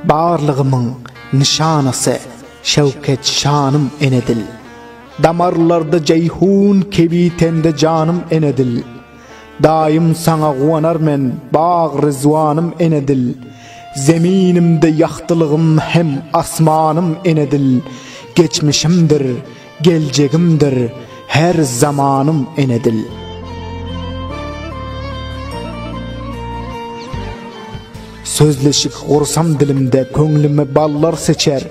barlığımın nişanası, şevket şanım enedil. Damarlarda ceyhun kebitende canım enedil. Daim sana guanar men, bağ rızvanım enedil. Zeminimde yaktılığım hem asmanım enedil. Geçmişimdir, geleceğimdir, her zamanım enedil. Sözleşip orsam dilimde köңlüme ballar seçer.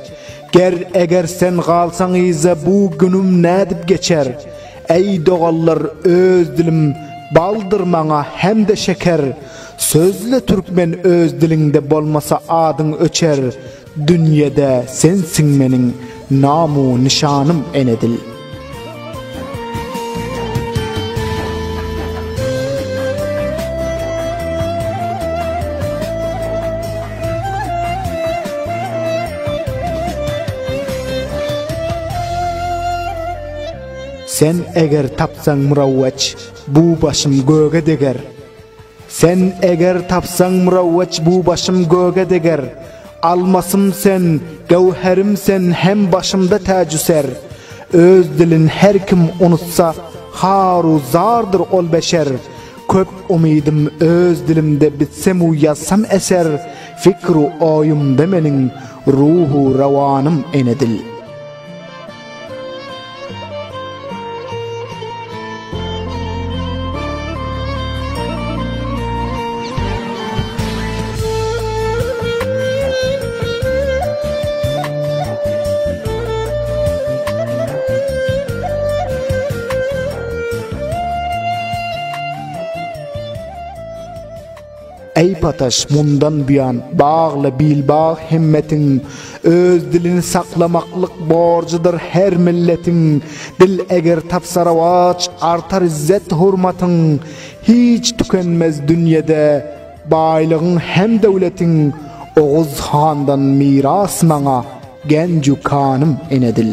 Eğer sen kalsan ize bu günüm nedip geçer. Ey doğallar öz dilim baldır mana hem de şeker. Sözle Türkmen öz dilinde bolmasa adın öçer. Dünyada sensin menin namu nişanım enedil. Sen eğer tapsan muravvaç bu başım göğe deger. Sen eğer tapsan muravvaç bu başım göğe deger. Almasım sen, gevherim sen, hem başımda tacüser. Öz dilin her kim unutsa haru zardır ol beşer. Köp umidim öz dilimde bitsem yazsam eser. Fikru oyum demenin ruhu ravanım enedil. Ey pataş mundan biyan bağla bilbağ himmetin. Öz dilini saklamaklık borcudur her milletin. Dil eğer tapsaravaç artar izzet hurmatın. Hiç tükenmez dünyada baylığın hem devletin. Oğuz Han'dan miras mana gencu kanım enedil.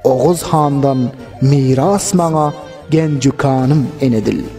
Oğuz Han'dan miras mana gencu kanım enedil.